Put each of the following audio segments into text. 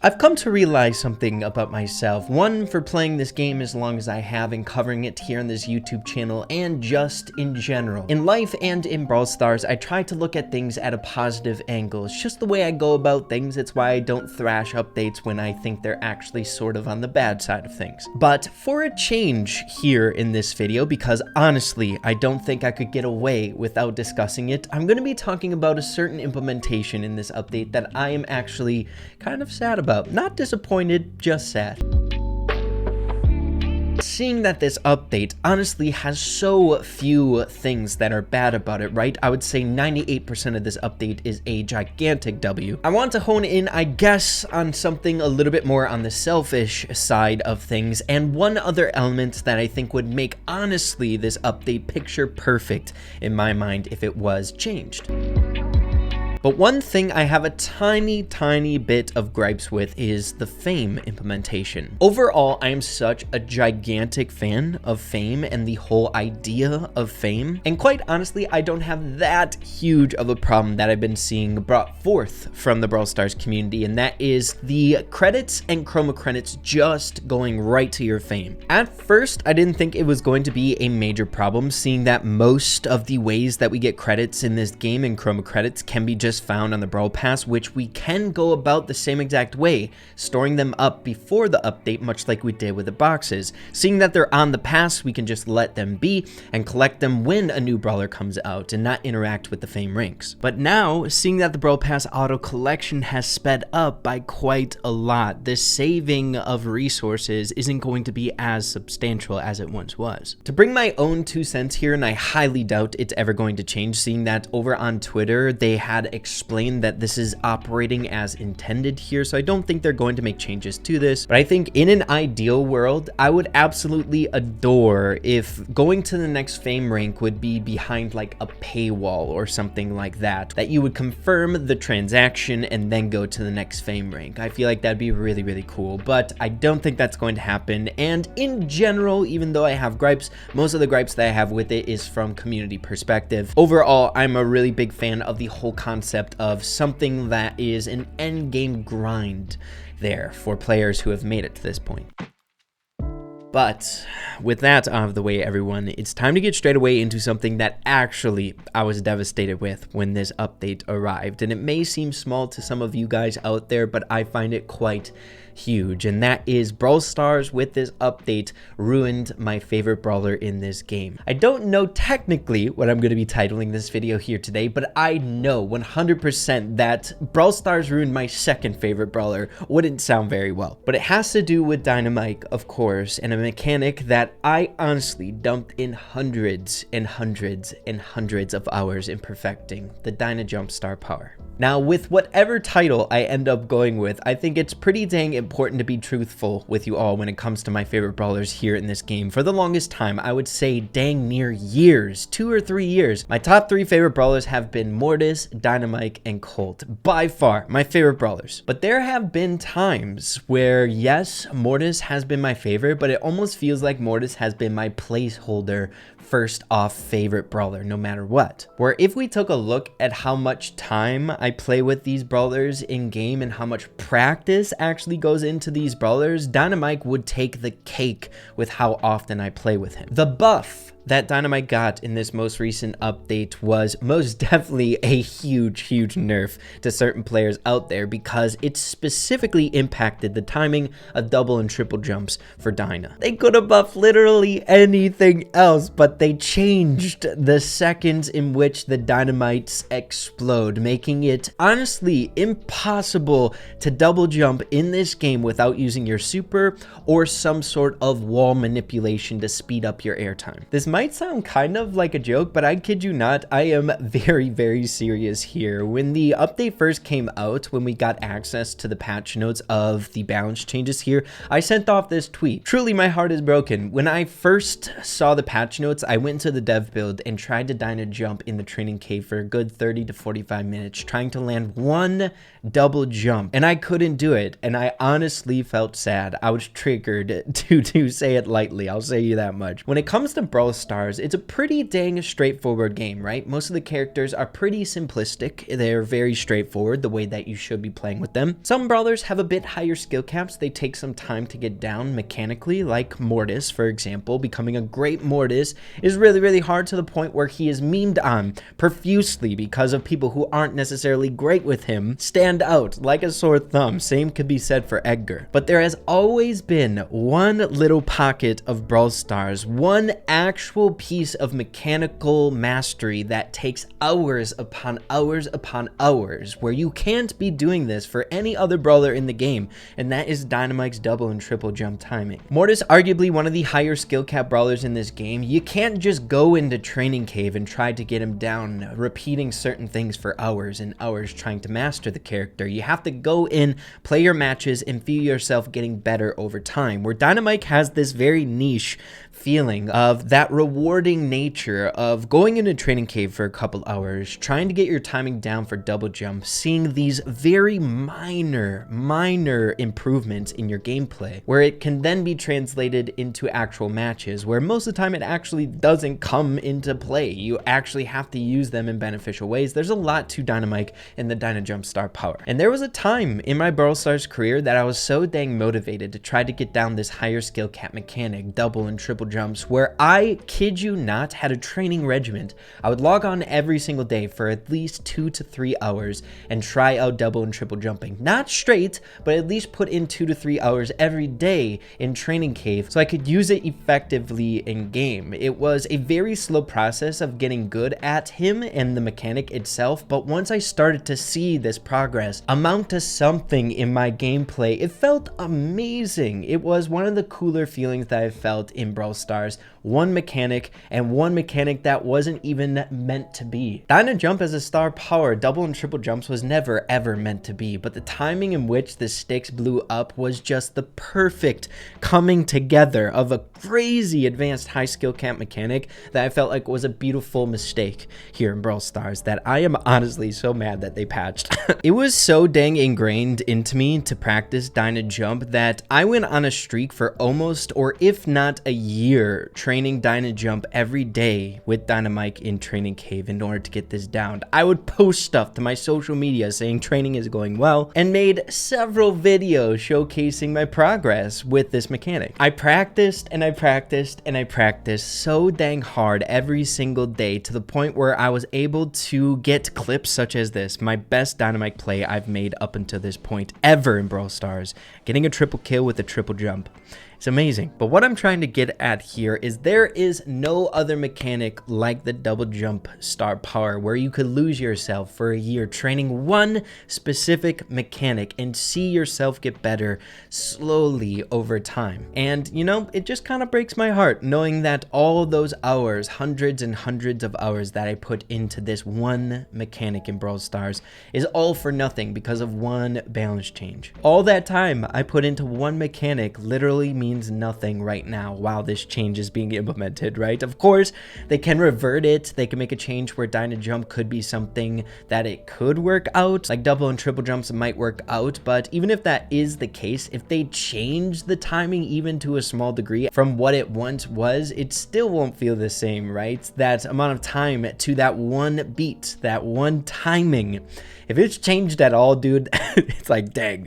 I've come to realize something about myself. One, for playing this game as long as I have and covering it here on this YouTube channel, and just in general. In life and in Brawl Stars, I try to look at things at a positive angle. It's just the way I go about things. It's why I don't thrash updates when I think they're actually sort of on the bad side of things. But for a change here in this video, because honestly, I don't think I could get away without discussing it, I'm going to be talking about a certain implementation in this update that I am actually kind of sad about. Not disappointed, just sad. Seeing that this update honestly has so few things that are bad about it, right? I would say 98% of this update is a gigantic W. I want to hone in, I guess, on something a little bit more on the selfish side of things, and one other element that I think would make, honestly, this update picture perfect in my mind if it was changed. But one thing I have a tiny bit of gripes with is the Fame implementation. Overall, I am such a gigantic fan of Fame and the whole idea of Fame. And quite honestly, I don't have that huge of a problem that I've been seeing brought forth from the Brawl Stars community, and that is the credits and chroma credits just going right to your Fame. At first, I didn't think it was going to be a major problem, seeing that most of the ways that we get credits in this game and chroma credits can be just found on the Brawl Pass, which we can go about the same exact way, storing them up before the update, much like we did with the boxes. Seeing that they're on the pass, we can just let them be and collect them when a new brawler comes out and not interact with the Fame ranks. But now, seeing that the Brawl Pass auto collection has sped up by quite a lot, the saving of resources isn't going to be as substantial as it once was. To bring my own 2 cents here, and I highly doubt it's ever going to change, seeing that over on Twitter they had explained that this is operating as intended here, so I don't think they're going to make changes to this. But I think in an ideal world, I would absolutely adore if going to the next Fame rank would be behind like a paywall or something like that, that you would confirm the transaction and then go to the next Fame rank. I feel like that'd be really cool, but I don't think that's going to happen. And in general, even though I have gripes, most of the gripes that I have with it is from community perspective. Overall, I'm a really big fan of the whole concept of something that is an end game grind there for players who have made it to this point. But with that out of the way, everyone, it's time to get straight away into something that actually I was devastated with when this update arrived. And it may seem small to some of you guys out there, but I find it quite huge, and that is Brawl Stars with this update ruined my favorite brawler in this game. I don't know technically what I'm going to be titling this video here today, but I know 100% that Brawl Stars ruined my second favorite brawler wouldn't sound very well. But it has to do with Dynamite, of course, and a mechanic that I honestly dumped in hundreds and hundreds and hundreds of hours in perfecting, the Dyna Jump Star Power. Now, with whatever title I end up going with, I think it's pretty dang important to be truthful with you all when it comes to my favorite brawlers here in this game. For the longest time, I would say dang near years, 2 or 3 years, my top 3 favorite brawlers have been Mortis, Dynamite, and Colt. By far, my favorite brawlers. But there have been times where, yes, Mortis has been my favorite, but it almost feels like Mortis has been my placeholder first off favorite brawler no matter what. Where if we took a look at how much time I play with these brawlers in game and how much practice actually goes into these brawlers, Dynamite would take the cake with how often I play with him. The buff that Dynamite got in this most recent update was most definitely a huge nerf to certain players out there, because it specifically impacted the timing of double and triple jumps for Dyna. They could have buffed literally anything else, but they changed the seconds in which the dynamites explode, making it honestly impossible to double jump in this game without using your super or some sort of wall manipulation to speed up your airtime. This might sound kind of like a joke, but I kid you not, I am very serious here. When the update first came out, when we got access to the patch notes of the balance changes here, I sent off this tweet. Truly, my heart is broken. When I first saw the patch notes, I went to the dev build and tried to Dyna jump in the training cave for a good 30 to 45 minutes, trying to land one double jump, and I couldn't do it, and I honestly felt sad. I was triggered to say it lightly, I'll say you that much. When it comes to Brawl Stars, Stars, it's a pretty dang straightforward game, right? Most of the characters are pretty simplistic. They're very straightforward, the way that you should be playing with them. Some brawlers have a bit higher skill caps. They take some time to get down mechanically, like Mortis, for example. Becoming a great Mortis is really, really hard, to the point where he is memed on profusely because of people who aren't necessarily great with him stand out like a sore thumb. Same could be said for Edgar. But there has always been one little pocket of Brawl Stars, one actual piece of mechanical mastery that takes hours upon hours upon hours, where you can't be doing this for any other brawler in the game, and that is Dynamike's double and triple jump timing. Mortis, arguably one of the higher skill cap brawlers in this game. You can't just go into Training Cave and try to get him down, repeating certain things for hours and hours trying to master the character. You have to go in, play your matches, and feel yourself getting better over time, where Dynamike has this very niche feeling of that rewarding nature of going into Training Cave for a couple hours, trying to get your timing down for double jump, seeing these very minor improvements in your gameplay, where it can then be translated into actual matches, where most of the time it actually doesn't come into play. You actually have to use them in beneficial ways. There's a lot to Dynamike and the Dyna Jump star power. And there was a time in my Brawl Stars career that I was so dang motivated to try to get down this higher skill cap mechanic, double and triple jumps, where I kid you not had a training regiment. I would log on every single day for at least 2 to 3 hours and try out double and triple jumping. Not straight, but at least put in 2 to 3 hours every day in Training Cave so I could use it effectively in game. It was a very slow process of getting good at him and the mechanic itself, but once I started to see this progress amount to something in my gameplay, it felt amazing. It was one of the cooler feelings that I felt in Brawl Stars. One mechanic, and one mechanic that wasn't even meant to be. Dyna Jump as a star power, double and triple jumps, was never ever meant to be, but the timing in which the sticks blew up was just the perfect coming together of a crazy advanced high skill camp mechanic that I felt like was a beautiful mistake here in Brawl Stars that I am honestly so mad that they patched. It was so dang ingrained into me to practice Dyna Jump that I went on a streak for almost, or if not a year, training Dyna Jump every day with Dynamike in Training Cave in order to get this down. I would post stuff to my social media saying training is going well, and made several videos showcasing my progress with this mechanic. I practiced and I practiced and I practiced so dang hard every single day, to the point where I was able to get clips such as this, my best Dynamike play I've made up until this point ever in Brawl Stars, getting a triple kill with a triple jump. It's amazing. But what I'm trying to get at here is there is no other mechanic like the double jump star power, where you could lose yourself for a year training one specific mechanic and see yourself get better slowly over time. And you know, it just kind of breaks my heart knowing that all those hours, hundreds and hundreds of hours that I put into this one mechanic in Brawl Stars is all for nothing because of one balance change. All that time I put into one mechanic literally means nothing right now while this change is being implemented, right? Of course, they can revert it. They can make a change where Dyna Jump could be something that it could work out, like double and triple jumps might work out. But even if that is the case, if they change the timing even to a small degree from what it once was, it still won't feel the same, right? That amount of time to that one beat, that one timing, if it's changed at all, dude, it's like, dang,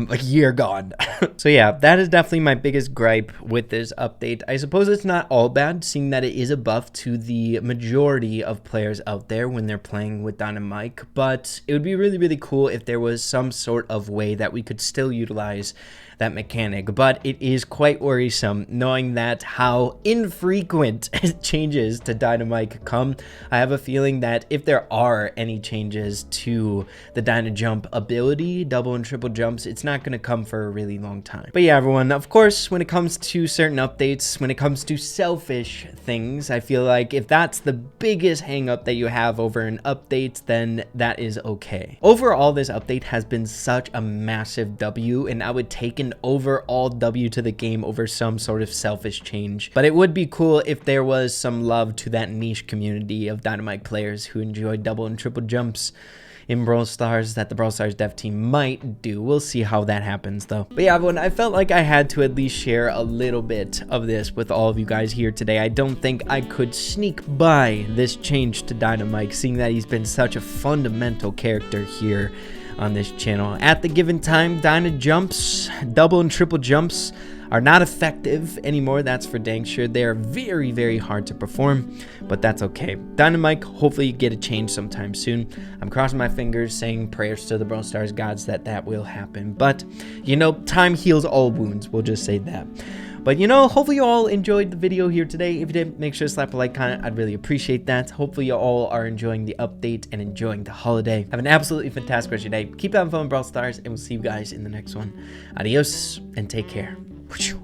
a year gone. So yeah, that is definitely my biggest gripe with this update. I suppose it's not all bad, seeing that it is a buff to the majority of players out there when they're playing with Dynamike, but it would be really, really cool if there was some sort of way that we could still utilize that mechanic. But it is quite worrisome knowing that how infrequent changes to Dynamike come. I have a feeling that if there are any changes to the Dyna Jump ability, double and triple jumps, it's not going to come for a really long time. But yeah, everyone, of course, when it comes to certain updates, when it comes to selfish things, I feel like if that's the biggest hang up that you have over an update, then that is okay. Overall, this update has been such a massive W, and I would take an overall W to the game over some sort of selfish change. But it would be cool if there was some love to that niche community of Dynamite players who enjoy double and triple jumps in Brawl Stars that the Brawl Stars dev team might do. We'll see how that happens though. But yeah, everyone, I felt like I had to at least share a little bit of this with all of you guys here today. I don't think I could sneak by this change to Dynamite, seeing that he's been such a fundamental character here on this channel. At the given time, Dyna jumps, double and triple jumps, are not effective anymore, that's for dang sure. They are very, very hard to perform, but that's okay. Dynamite, hopefully you get a change sometime soon. I'm crossing my fingers, saying prayers to the Brawl Stars gods that will happen. But, you know, time heals all wounds, we'll just say that. But, you know, hopefully you all enjoyed the video here today. If you did, make sure to slap a like on it. I'd really appreciate that. Hopefully you all are enjoying the update and enjoying the holiday. Have an absolutely fantastic rest of your day. Keep having fun with Brawl Stars, and we'll see you guys in the next one. Adios, and take care. Whoosh.